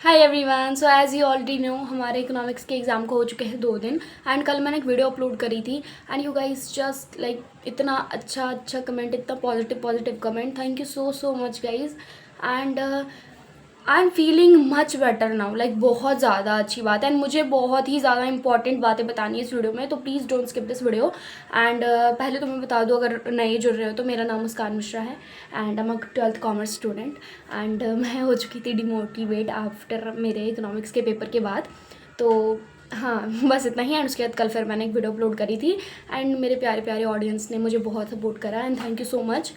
Hi everyone. So as you already know हमारे economics के exam को हो चुके हैं 2 दिन एंड कल मैंने एक वीडियो अपलोड करी थी and you guys just like इतना अच्छा कमेंट, इतना positive comment. Thank you so much guys and I am feeling much better now, like बहुत ज़्यादा अच्छी बात है एंड मुझे बहुत ही ज़्यादा इंपॉर्टेंट बातें बतानी है इस वीडियो में, तो please don't skip this video. And पहले तो मैं बता दूँ, अगर नए जुड़ रहे हो तो मेरा नाम मुस्कान मिश्रा है and I am 12th commerce student and मैं हो चुकी थी डिमोटिवेट आफ्टर मेरे इकोनॉमिक्स के पेपर के बाद। तो हाँ, बस इतना ही। एंड उसके बाद कल फिर मैंने एक वीडियो अपलोड करी थी एंड मेरे प्यारे प्यारे ऑडियंस ने मुझे बहुत सपोर्ट करा and thank you so much.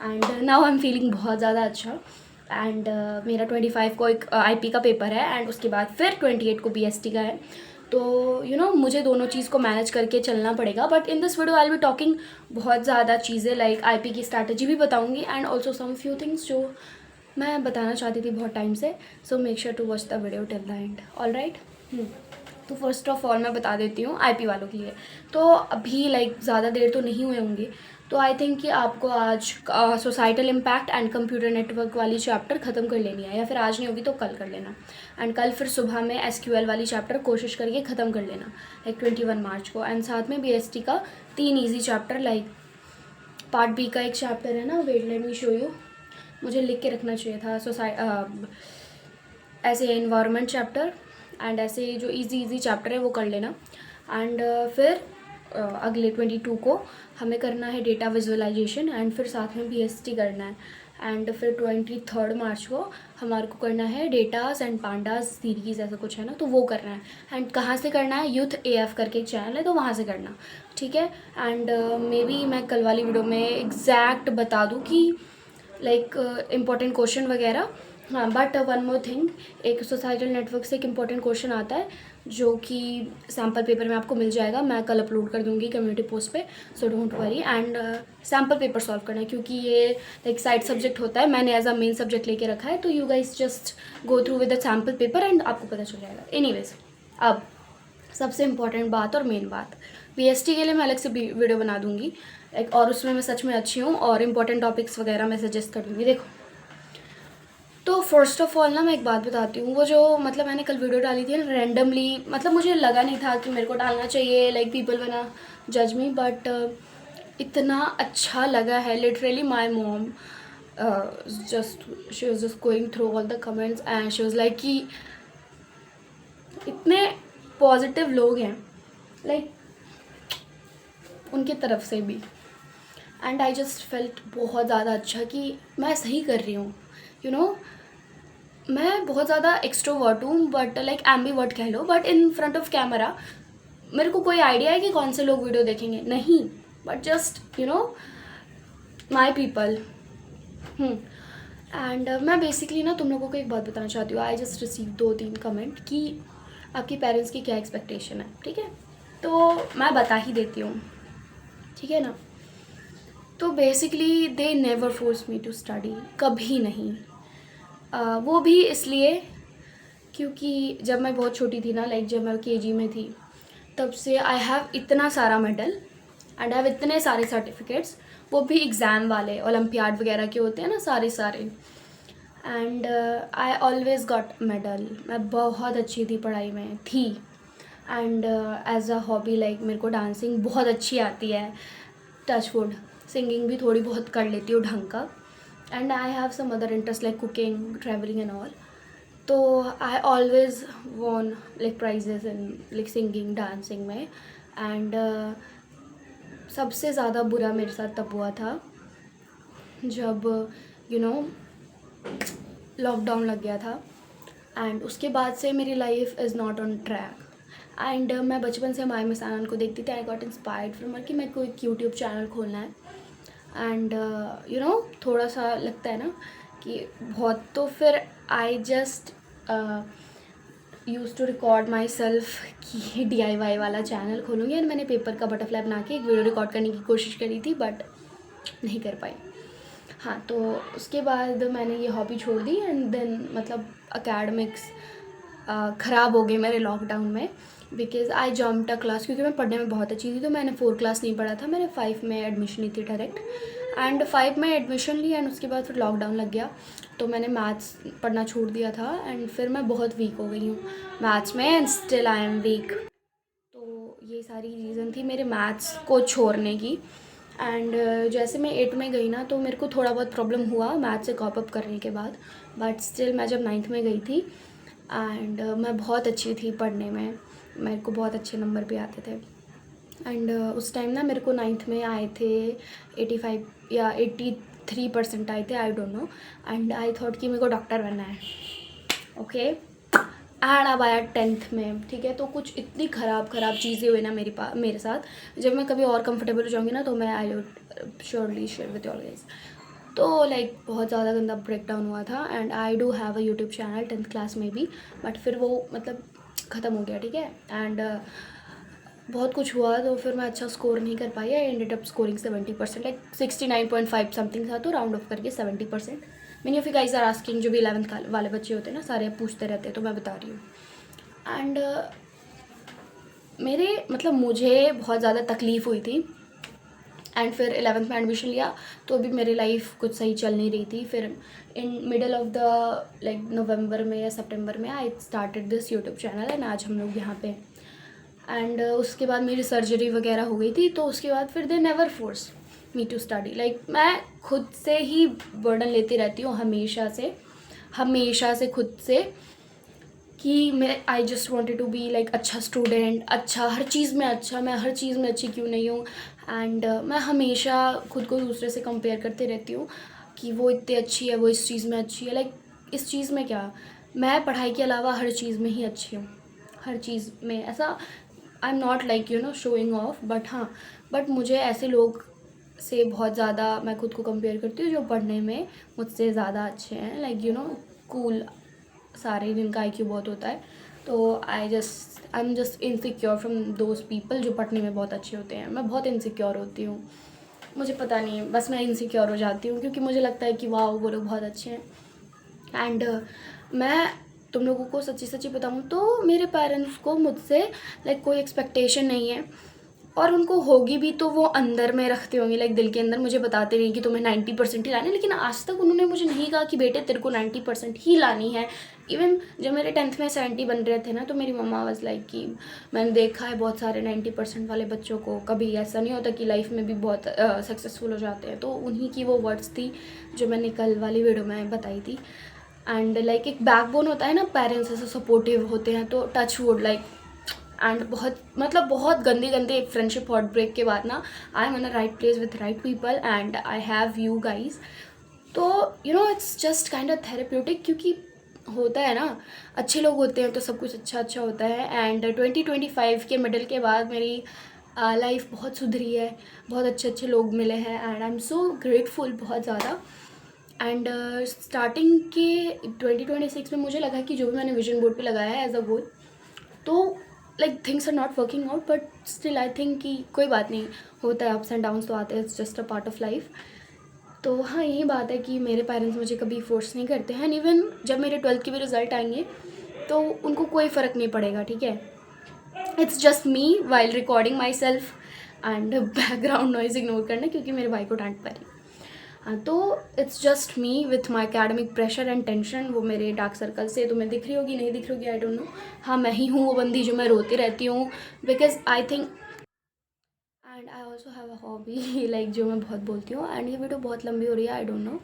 And now I am feeling बहुत ज़्यादा अच्छा। एंड मेरा 25 को एक आईपी का पेपर है एंड उसके बाद फिर 28 को बीएसटी का है। तो मुझे दोनों चीज़ को मैनेज करके चलना पड़ेगा। But in this video I will be talking बहुत ज़्यादा चीज़ें, लाइक आईपी की स्ट्रैटेजी भी बताऊंगी and also some few things जो मैं बताना चाहती थी बहुत टाइम से। So make sure to watch the video till the end. All right. तो फर्स्ट ऑफ ऑल मैं बता देती हूँ आईपी वालों के लिए। तो अभी लाइक ज़्यादा देर तो नहीं हुए होंगे, तो आई थिंक कि आपको आज societal impact and computer network वाली चैप्टर ख़त्म कर लेनी है, या फिर आज नहीं होगी तो कल कर लेना। एंड कल फिर सुबह में एसक्यूएल वाली चैप्टर कोशिश करके ख़त्म कर लेना, लाइक 21 मार्च को। एंड साथ में बीएसटी का 3 easy chapter, like part B का एक चैप्टर है ना, wait let me show you, मुझे लिख के रखना चाहिए था, ऐसे एनवायरनमेंट चैप्टर एंड ऐसे जो इजी चैप्टर है वो कर लेना। एंड फिर अगले 22 को हमें करना है डेटा विजुअलाइजेशन एंड फिर साथ में बीएसटी करना है। एंड फिर 23 मार्च को हमारे को करना है डेटास एंड पांडास सीरीज़, ऐसा कुछ है ना, तो वो करना है। एंड कहाँ से करना है, यूथ एएफ करके एक चैनल है तो वहाँ से करना, ठीक है। एंड मे बी मैं कल वाली वीडियो में एग्जैक्ट बता दूँ कि लाइक इम्पोर्टेंट क्वेश्चन वगैरह। हाँ, बट वन मोर थिंग, एक सोसाइटल नेटवर्क से एक इम्पॉर्टेंट क्वेश्चन आता है जो कि सैम्पल पेपर में आपको मिल जाएगा, मैं कल अपलोड कर दूँगी कम्युनिटी पोस्ट पे, so don't worry. And sample paper solve करना है क्योंकि ये लाइक साइड सब्जेक्ट होता है, मैंने एज अ मेन सब्जेक्ट लेके रखा है, तो you guys just go through with the sample paper and आपको पता चल जाएगा। एनीवेज, अब सबसे इम्पॉर्टेंट बात और मेन बात, बीएसटी के लिए मैं अलग से वीडियो बना दूँगी लाइक, और उसमें मैं सच में अच्छी हूँ और इम्पॉर्टेंट टॉपिक्स वगैरह मैं सजेस्ट कर दूँगी। देखो, तो फर्स्ट ऑफ ऑल ना मैं एक बात बताती हूँ, वो जो मतलब मैंने कल वीडियो डाली थी रैंडमली, मतलब मुझे लगा नहीं था कि मेरे को डालना चाहिए, लाइक पीपल वना जज मी, बट इतना अच्छा लगा है। Literally my mom she was just going through all the comments and she was like कि इतने पॉजिटिव लोग हैं लाइक उनकी तरफ से भी। एंड आई जस्ट फेल्ट बहुत ज़्यादा अच्छा कि मैं सही कर रही हूँ, यू नो। मैं बहुत ज़्यादा एक्सट्रोवर्ट हूँ, बट लाइक एम्बीवर्ट कह लो, but in front of camera मेरे को कोई आइडिया है कि कौन से लोग वीडियो देखेंगे, नहीं, but just my people. And मैं बेसिकली ना तुम लोगों को एक बात बताना चाहती हूँ। आई जस्ट रिसीव 2-3 कमेंट कि आपकी पेरेंट्स की क्या एक्सपेक्टेशन है, ठीक है, तो मैं बता ही देती हूँ, ठीक है ना। तो basically they never force me to study, कभी नहीं। वो भी इसलिए क्योंकि जब मैं बहुत छोटी थी ना, लाइक जब मैं केजी में थी, तब से आई हैव इतना सारा मेडल एंड आई हैव इतने सारे सर्टिफिकेट्स, वो भी एग्ज़ाम वाले, ओलंपियाड वगैरह के होते हैं ना, सारे। And I always got medal. मैं बहुत अच्छी थी पढ़ाई में थी। And as a hobby like मेरे को डांसिंग बहुत अच्छी आती है, टच वुड, सिंगिंग भी थोड़ी बहुत कर लेती हूँ ढंग का। And I have some other interest like cooking, travelling and all. तो I always won like prizes in like singing, dancing में। एंड सबसे ज़्यादा बुरा मेरे साथ तब हुआ था जब लॉकडाउन लग गया था एंड उसके बाद से मेरी life is not on track. And मैं बचपन से माई मिसानन को देखती थी, आई गॉट इंस्पायर्ड फ्रॉम कि मेरे को एक यूट्यूब चैनल खोलना है। एंड थोड़ा सा लगता है ना कि बहुत, तो फिर I just use to record myself कि DIY वाला चैनल खोलूँगी। एंड मैंने पेपर का बटरफ्लाई बना के एक वीडियो रिकॉर्ड करने की कोशिश करी थी, बट नहीं कर पाई। हाँ, तो उसके बाद मैंने ये हॉबी छोड़ दी एंड देन मतलब अकेडमिक्स ख़राब हो गए मेरे लॉकडाउन में, because I jumped a class, क्योंकि मैं पढ़ने में बहुत अच्छी थी। तो मैंने 4 क्लास नहीं पढ़ा था, मैंने 5 में एडमिशन ली थी डायरेक्ट। एंड 5 में एडमिशन ली एंड उसके बाद फिर लॉकडाउन लग गया, तो मैंने मैथ्स पढ़ना छोड़ दिया था एंड फिर मैं बहुत वीक हो गई हूँ मैथ्स में and still I am weak. तो ये सारी रीज़न थी मेरे मैथ्स को छोड़ने की। एंड जैसे मैं 8 में गई ना, तो मेरे को थोड़ा बहुत प्रॉब्लम हुआ मैथ से कॉप अप करने के बाद, बट स्टिल मैं जब 9th में गई थी एंड मैं बहुत अच्छी थी पढ़ने में, मेरे को बहुत अच्छे नंबर भी आते थे। एंड उस टाइम ना मेरे को 9th में आए थे 85 या 83% आए थे, I don't know. And I thought कि मेरे को डॉक्टर बनना है, ओके। एंड अब आया 10th में, ठीक है। तो कुछ इतनी ख़राब चीज़ें हुई ना मेरे साथ। जब मैं कभी और कंफर्टेबल हो जाऊँगी ना, तो मैं I would surely share with all guys. तो लाइक बहुत ज़्यादा गंदा ब्रेक डाउन हुआ था and I do have a YouTube channel 10th class में भी, बट फिर वो मतलब ख़त्म हो गया, ठीक है। एंड बहुत कुछ हुआ, तो फिर मैं अच्छा स्कोर नहीं कर पाई। I ended up scoring 70%, like 69.5 something था, तो राउंड ऑफ करके 70%। Many of you guys are asking, जो भी 11th वाले बच्चे होते हैं ना, सारे पूछते रहते हैं, तो मैं बता रही हूँ। एंड मेरे मतलब मुझे बहुत ज़्यादा तकलीफ़ हुई थी एंड फिर 11th में एडमिशन लिया, तो अभी मेरी लाइफ कुछ सही चल नहीं रही थी। फिर in middle of the like November में या सितंबर में I started this YouTube channel and आज हम लोग यहाँ पे। एंड उसके बाद मेरी सर्जरी वगैरह हो गई थी, तो उसके बाद फिर they never force me to study. Like मैं खुद से ही बर्डन लेती रहती हूँ हमेशा से खुद से, कि मैं I just wanted to be like अच्छा स्टूडेंट, अच्छा हर चीज़ में अच्छा, मैं हर चीज़ में अच्छी क्यों नहीं हूँ। एंड मैं हमेशा खुद को दूसरे से कंपेयर करते रहती हूँ कि वो इतनी अच्छी है, वो इस चीज़ में अच्छी है। लाइक इस चीज़ में क्या, मैं पढ़ाई के अलावा हर चीज़ में ही अच्छी हूँ, हर चीज़ में। ऐसा I am not like you know showing off, but हाँ, बट मुझे ऐसे लोग से बहुत ज़्यादा मैं खुद को कंपेयर करती हूँ जो पढ़ने में मुझसे ज़्यादा अच्छे हैं, लाइक यू नो कूल सारे, जिनका IQ बहुत होता है। तो I am just insecure from those people जो पढ़ने में बहुत अच्छे होते हैं। मैं बहुत इनसिक्योर होती हूँ, मुझे पता नहीं, बस मैं इनसिक्योर हो जाती हूँ, क्योंकि मुझे लगता है कि वाह वो लोग बहुत अच्छे हैं। एंड मैं तुम लोगों को सच्ची सच्ची बताऊँ तो मेरे पेरेंट्स को मुझसे लाइक कोई एक्सपेक्टेशन नहीं है, और उनको होगी भी तो वो अंदर में रखते होंगे, लाइक दिल के अंदर। मुझे बताते नहीं कि तुम्हें 90% ही लाने, लेकिन आज तक उन्होंने मुझे नहीं कहा कि बेटे तेरे को 90% ही लानी है। इवन जब मेरे 10th में 70 बन रहे थे ना, तो मेरी मम्मा वाज लाइक कि मैंने देखा है बहुत सारे 90% वाले बच्चों को, कभी ऐसा नहीं होता कि लाइफ में भी बहुत सक्सेसफुल हो जाते हैं। तो उन्हीं की वो वर्ड्स थी जो मैंने कल वाली वीडियो में बताई थी। एंड लाइक एक बैकबोन होता है ना, पेरेंट्स ऐसे सपोर्टिव होते हैं, तो टच वुड लाइक। एंड बहुत मतलब बहुत गंदे फ्रेंडशिप हॉट ब्रेक के बाद ना, I am in a right place with right people and I have you guys. तो you know it's just kind of therapeutic, क्योंकि होता है ना, अच्छे लोग होते हैं तो सब कुछ अच्छा होता है। एंड 2025 के मिडल के बाद मेरी लाइफ बहुत सुधरी है, बहुत अच्छे लोग मिले हैं and I am so grateful बहुत ज़्यादा। एंड स्टार्टिंग के 2026 में मुझे लगा कि जो भी मैंने विजन बोर्ड पे लगाया है एज अ गोल, तो like things are not working out, but still I think कि कोई बात नहीं, होता है, अप्स एंड डाउन्स तो आते हैं, it's just a part of life. तो हाँ, यही बात है कि मेरे पेरेंट्स मुझे कभी फोर्स नहीं करते हैं। एंड इवन जब मेरे 12th के भी रिजल्ट आएंगे तो उनको कोई फ़र्क नहीं पड़ेगा, ठीक है। It's just me while recording my self, and background noise ignore करना, क्योंकि मेरे भाई को डांट पड़ी। हाँ, तो it's just me with my academic pressure and tension. वो मेरे डार्क सर्कल से तुम्हें दिख रही होगी, नहीं दिख रही होगी, आई डोंट नो। हाँ, मैं ही हूँ वो बंदी जो मैं रोती रहती हूँ, because I think and I also have a hobby like जो मैं बहुत बोलती हूँ। एंड ये वीडियो बहुत लंबी हो रही है, आई डोंट नो,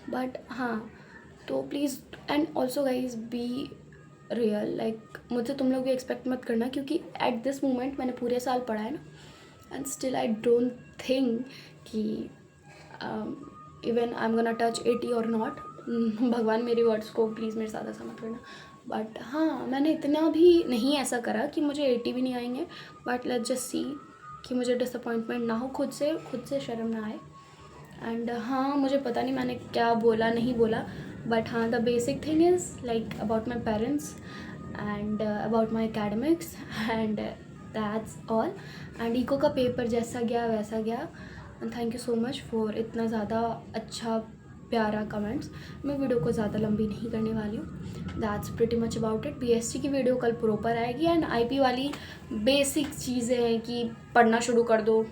बट हाँ, तो please and also guys be real. Like मुझसे तुम लोग भी एक्सपेक्ट मत करना, क्योंकि एट दिस मोमेंट मैंने पूरे साल पढ़ा है ना, and still I don't think कि even I am gonna touch 80 और नॉट। भगवान मेरे वर्ड्स को प्लीज़ मेरे साथ ऐसा मत करना, बट हाँ, मैंने इतना भी नहीं ऐसा करा कि मुझे 80 भी नहीं आएंगे, बट लेट्स जस्ट सी कि मुझे डिसअपॉइंटमेंट ना हो, खुद से शर्म ना आए। एंड हाँ, मुझे पता नहीं मैंने क्या बोला नहीं बोला, बट हाँ, the basic thing is like about my parents and about my academics and that's all. And eco का पेपर जैसा गया वैसा गया, and thank you so much for इतना ज़्यादा अच्छा प्यारा कमेंट्स। मैं वीडियो को ज़्यादा लंबी नहीं करने वाली हूँ, that's pretty much about it. BSc की वीडियो कल प्रॉपर आएगी, एंड IP वाली बेसिक चीज़ें हैं कि पढ़ना शुरू कर दो,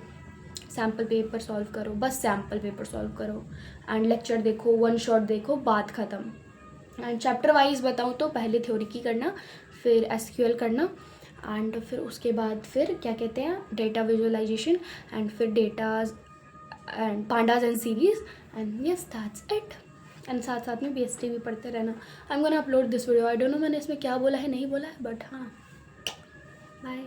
सैम्पल पेपर सॉल्व करो, बस सैम्पल पेपर सॉल्व करो एंड लेक्चर देखो, वन शॉट देखो, बात ख़त्म। एंड चैप्टर वाइज बताऊँ तो पहले थ्योरी की करना, फिर एसक्यूएल करना एंड फिर उसके बाद फिर क्या कहते हैं डेटा विजुअलाइजेशन एंड फिर datas and pandas and series and yes that's it. And साथ साथ में बीएसटी भी पढ़ते रहना। आई am gonna upload this video. I don't know मैंने इसमें क्या बोला है नहीं बोला है, बट हाँ, बाय।